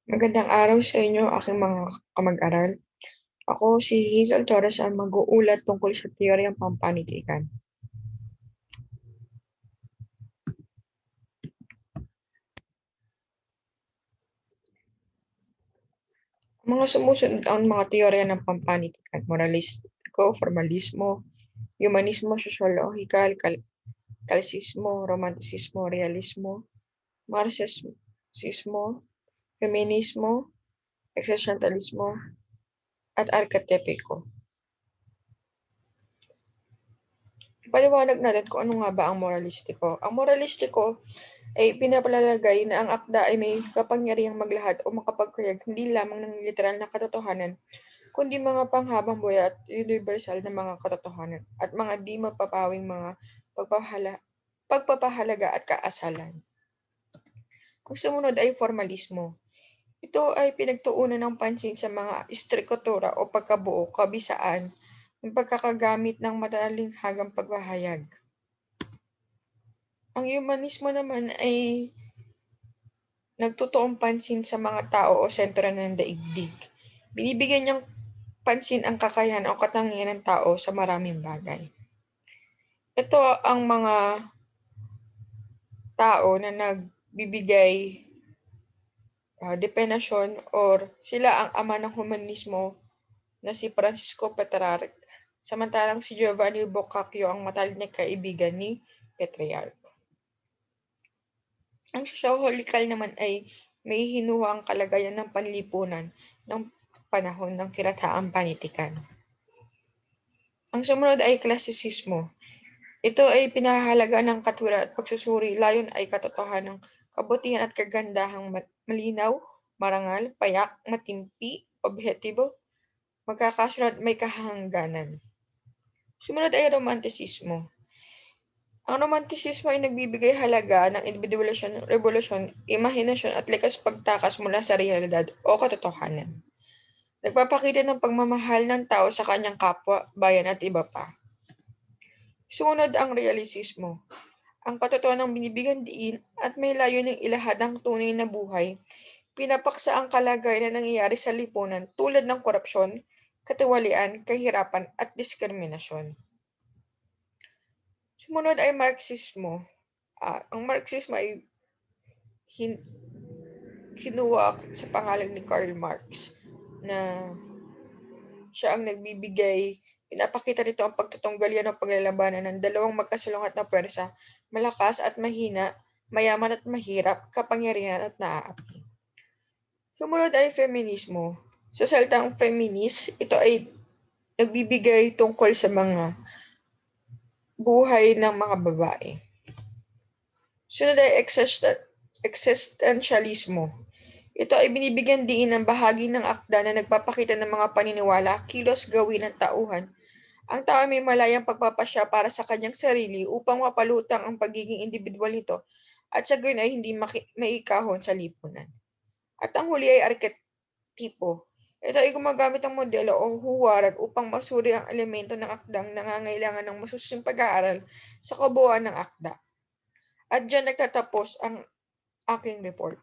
Magandang araw sa inyo, aking mga kamag-aral. Ako si Hazel Torres ang mag-uulat tungkol sa teoryang pampanitikan. Ang mga sumusunod ang mga teorya ng pampanitikan: moralistiko, formalismo, humanismo, sosyologikal, kalsismo, romantisismo, realismo, marxismo, feminismo, existentialismo, at arketipiko. Ipaliwanag natin kung ano nga ba ang moralistiko. Ang moralistiko ay pinapalalagay na ang akda ay may kapangyarihang maglahad o makapagkayag hindi lamang ng literal na katotohanan, kundi mga panghabang-buhay at universal na mga katotohanan at mga di mapapawing mga pagpapahalaga at kaasalan. Ang sumunod ay formalismo. Ito ay pinagtuunan ng pansin sa mga istruktura o pagkabuo, kabisaan, ng pagkakagamit ng matalinhagang paghahayag. Ang humanismo naman ay nagtutuong pansin sa mga tao o sentro ng daigdig. Binibigyan niyang pansin ang kakayahan o katangian ng tao sa maraming bagay. Ito ang mga tao na nagbibigay depenasyon or sila ang ama ng humanismo na si Francisco Petrarch, samantalang si Giovanni Boccaccio ang matalik na kaibigan ni Petrarch. Ang sosyologikal naman ay may hinuhang kalagayan ng panlipunan ng panahon ng kirataang panitikan. Ang sumunod ay klasisismo. Ito ay pinahahalaga ng katwiran at pagsusuri, layon ay katotohanan ng kabutihan at kagandahang malinaw, marangal, payak, matimpi, objektibo, magkakasunod at may kahangganan. Sumunod ay romantisismo. Ang romantisismo ay nagbibigay halaga ng individualisyon, revolusyon, imahinasyon at likas pagtakas mula sa realidad o katotohanan. Nagpapakita ng pagmamahal ng tao sa kanyang kapwa, bayan at iba pa. Sumunod ang realisismo. Ang katotohanang binibigyan diin at may layuning ilahad ang tunay na buhay. Pinapaksa ang kalagayan na nangyayari sa lipunan tulad ng korupsyon, katiwalian, kahirapan at diskriminasyon. Sumunod ay Marxismo. Ang Marxismo ay kinuha sa pangalan ni Karl Marx na siya ang pinapakita nito ang pagtutunggalin ng paglalabanan ng dalawang magkasalungat na pwersa, malakas at mahina, mayaman at mahirap, kapangyarihan at naaapi. Sumunod ay feminismo. Sa salitang feminist, ito ay nagbibigay tungkol sa mga buhay ng mga babae. Sunod ay existentialismo. Ito ay binibigyan diin ng bahagi ng akda na nagpapakita ng mga paniniwala, kilos, gawin ng tauhan. Ang tao ay may malayang pagpapasya para sa kanyang sarili upang mapalutang ang pagiging individual nito at sa gayon ay hindi maikahon sa lipunan. At ang huli ay arketipo. Ito ay gumagamit ng modelo o huwaran upang masuri ang elemento ng akdang nangangailangan ng masusing pag-aaral sa kabuuan ng akda. At diyan nagtatapos ang aking report.